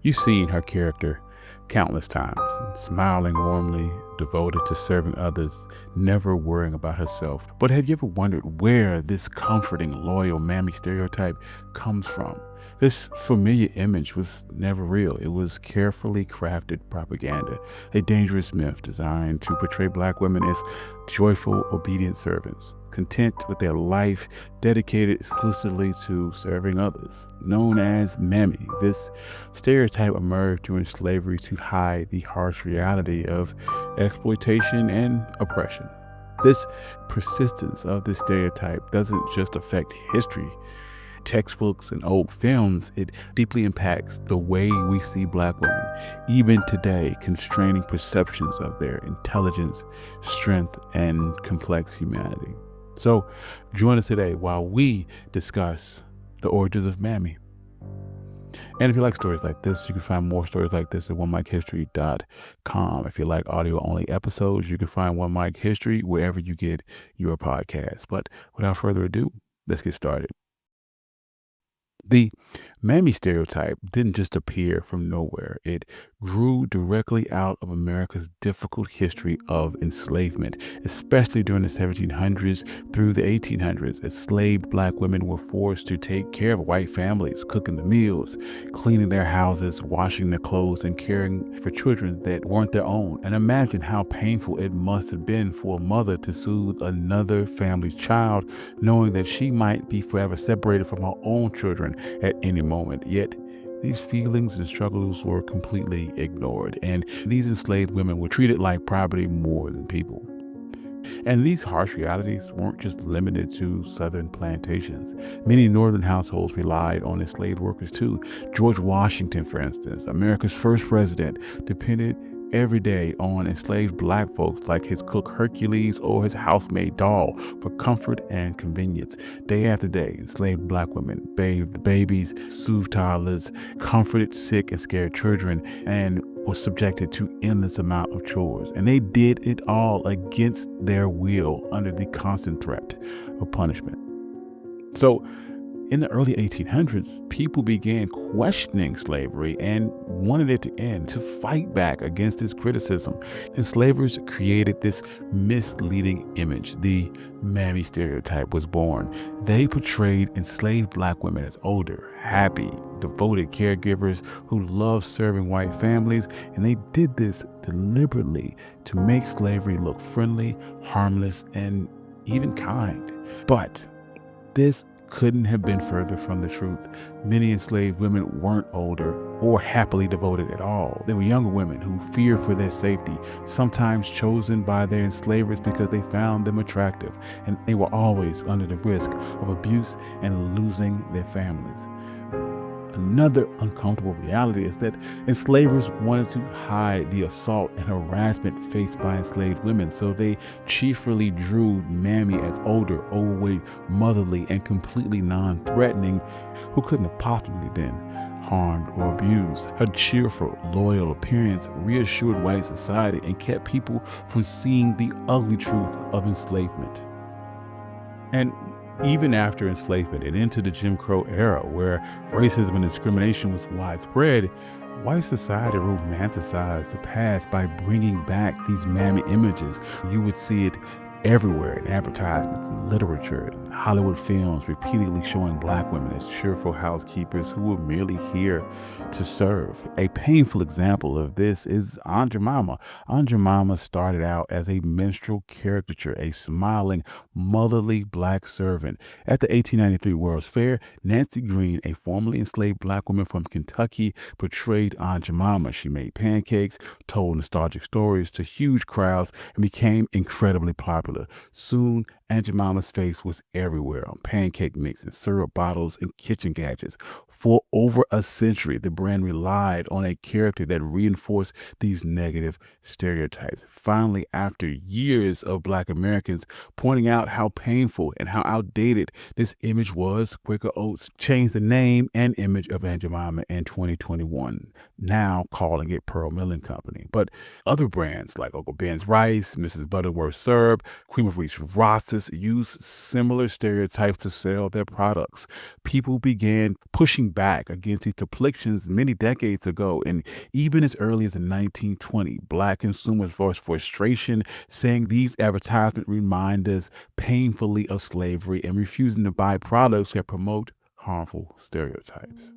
You've seen her character countless times, smiling warmly, devoted to serving others, never worrying about herself. But have you ever wondered where this comforting, loyal Mammy stereotype comes from? This familiar image was never real. It was carefully crafted propaganda, a dangerous myth designed to portray black women as joyful, obedient servants, content with their life dedicated exclusively to serving others. Known as Mammy, this stereotype emerged during slavery to hide the harsh reality of exploitation and oppression. This persistence of this stereotype doesn't just affect history, textbooks, and old films. It deeply impacts the way we see black women, even today, constraining perceptions of their intelligence, strength, and complex humanity. So join us today while we discuss the origins of Mammy. And if you like stories like this, you can find more stories like this at onemichistory.com. If you like audio-only episodes, you can find One Mic History wherever you get your podcasts. But without further ado, let's get started. The Mammy stereotype didn't just appear from nowhere. It grew directly out of America's difficult history of enslavement, especially during the 1700s through the 1800s. Enslaved black women were forced to take care of white families, cooking the meals, cleaning their houses, washing their clothes, and caring for children that weren't their own. And imagine how painful it must have been for a mother to soothe another family's child, knowing that she might be forever separated from her own children at any moment. Yet these feelings and struggles were completely ignored, and these enslaved women were treated like property more than people. And these harsh realities weren't just limited to southern plantations. Many northern households relied on enslaved workers too. George Washington, for instance, America's first president, depended every day on enslaved black folks like his cook Hercules or his housemaid Doll for comfort and convenience. Day after day, enslaved black women bathed babies, soothed toddlers, comforted sick and scared children, and were subjected to endless amount of chores. And they did it all against their will under the constant threat of punishment. So in the early 1800s, people began questioning slavery and wanted it to end, to fight back against this criticism. Enslavers created this misleading image. The Mammy stereotype was born. They portrayed enslaved black women as older, happy, devoted caregivers who loved serving white families, and they did this deliberately to make slavery look friendly, harmless, and even kind. But this couldn't have been further from the truth. Many enslaved women weren't older or happily devoted at all. They were younger women who feared for their safety, sometimes chosen by their enslavers because they found them attractive, and they were always under the risk of abuse and losing their families. Another uncomfortable reality is that enslavers wanted to hide the assault and harassment faced by enslaved women, so they cheerfully drew Mammy as older, overweight, motherly, and completely non-threatening, who couldn't have possibly been harmed or abused. Her cheerful, loyal appearance reassured white society and kept people from seeing the ugly truth of enslavement. And even after enslavement and into the Jim Crow era, where racism and discrimination was widespread, white society romanticized the past by bringing back these Mammy images. You would see it everywhere in advertisements, in literature, and Hollywood films, repeatedly showing black women as cheerful housekeepers who were merely here to serve. A painful example of this is Aunt Jemima. Aunt Jemima started out as a minstrel caricature, a smiling, motherly black servant. At the 1893 World's Fair, Nancy Green, a formerly enslaved black woman from Kentucky, portrayed Aunt Jemima. She made pancakes, told nostalgic stories to huge crowds, and became incredibly popular. Soon, Aunt Jemima's face was everywhere on pancake mix and syrup bottles and kitchen gadgets. For over a century, the brand relied on a character that reinforced these negative stereotypes. Finally, after years of black Americans pointing out how painful and how outdated this image was, Quaker Oats changed the name and image of Aunt Jemima in 2021, now calling it Pearl Milling Company. But other brands like Uncle Ben's Rice, Mrs. Butterworth Syrup, Cream of Wheat's rosters used similar stereotypes to sell their products. People began pushing back against these depictions many decades ago, and even as early as the 1920s, Black consumers voiced frustration, saying these advertisements remind us painfully of slavery and refusing to buy products that promote harmful stereotypes.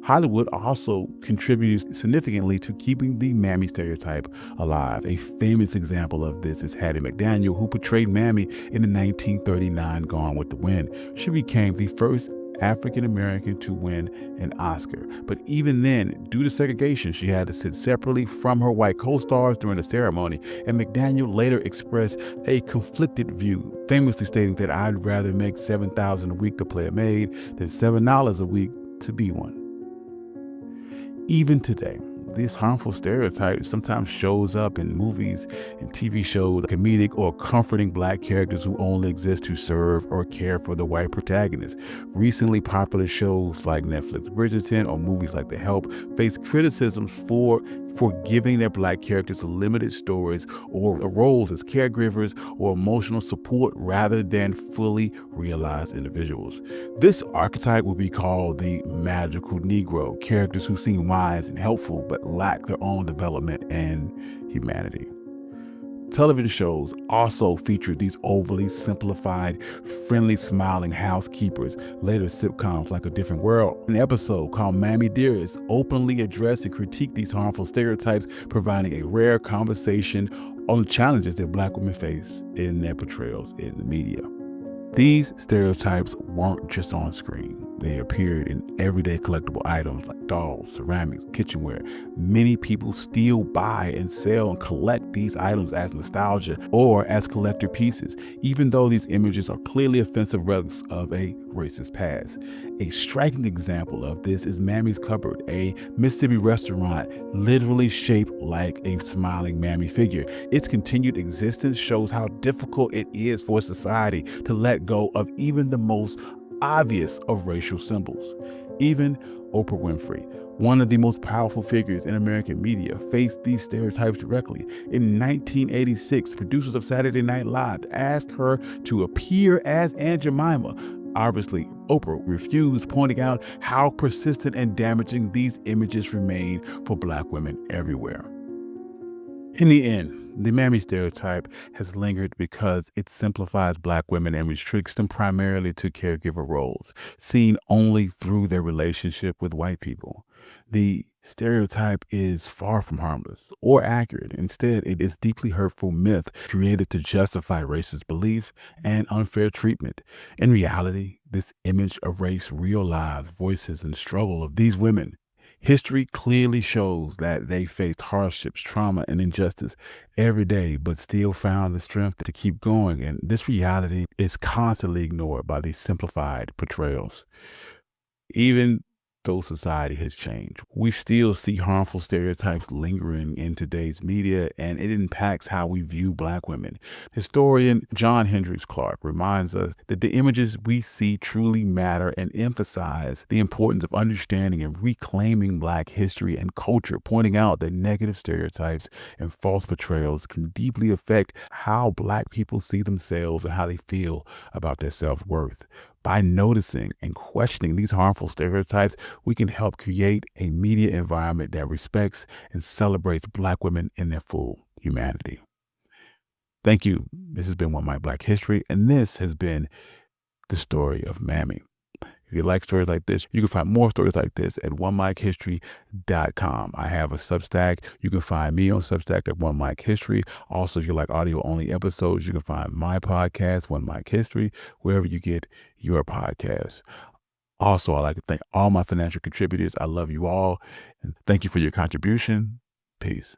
Hollywood also contributed significantly to keeping the Mammy stereotype alive. A famous example of this is Hattie McDaniel, who portrayed Mammy in the 1939 Gone with the Wind. She became the first African American to win an Oscar. But even then, due to segregation, she had to sit separately from her white co-stars during the ceremony, and McDaniel later expressed a conflicted view, famously stating that I'd rather make $7,000 a week to play a maid than $7 a week to be one. Even today, this harmful stereotype sometimes shows up in movies and TV shows, comedic or comforting Black characters who only exist to serve or care for the white protagonist. Recently popular shows like Netflix Bridgerton or movies like The Help face criticisms for giving their Black characters limited stories or roles as caregivers or emotional support rather than fully realized individuals. This archetype will be called the magical Negro, characters who seem wise and helpful but lack their own development and humanity. Television shows also featured these overly simplified, friendly, smiling housekeepers. Later, sitcoms like A Different World, an episode called Mammy Dearest, openly addressed and critiqued these harmful stereotypes, providing a rare conversation on the challenges that Black women face in their portrayals in the media. These stereotypes weren't just on screen. They appeared in everyday collectible items like dolls, ceramics, kitchenware. Many people still buy and sell and collect these items as nostalgia or as collector pieces, even though these images are clearly offensive relics of a racist past. A striking example of this is Mammy's Cupboard, a Mississippi restaurant literally shaped like a smiling Mammy figure. Its continued existence shows how difficult it is for society to let go of even the most obvious of racial symbols. Even Oprah Winfrey, one of the most powerful figures in American media, faced these stereotypes directly. In 1986, producers of Saturday Night Live asked her to appear as Aunt Jemima. Obviously, Oprah refused, pointing out how persistent and damaging these images remain for Black women everywhere. In the end, the Mammy stereotype has lingered because it simplifies Black women and restricts them primarily to caregiver roles, seen only through their relationship with white people. The stereotype is far from harmless or accurate. Instead, it is deeply hurtful myth created to justify racist belief and unfair treatment. In reality, this image erased real lives, voices, and struggle of these women. History clearly shows that they faced hardships, trauma, and injustice every day, but still found the strength to keep going. And this reality is constantly ignored by these simplified portrayals. Even though society has changed, we still see harmful stereotypes lingering in today's media, and it impacts how we view Black women. Historian John Hendricks Clark reminds us that the images we see truly matter and emphasize the importance of understanding and reclaiming Black history and culture, pointing out that negative stereotypes and false portrayals can deeply affect how Black people see themselves and how they feel about their self-worth. By noticing and questioning these harmful stereotypes, we can help create a media environment that respects and celebrates Black women in their full humanity. Thank you. This has been One Mic Black History, and this has been the story of Mammy. If you like stories like this, you can find more stories like this at onemichistory.com. I have a Substack. You can find me on Substack at One Mic History. Also, if you like audio-only episodes, you can find my podcast, One Mic History, wherever you get your podcasts. Also, I'd like to thank all my financial contributors. I love you all, and thank you for your contribution. Peace.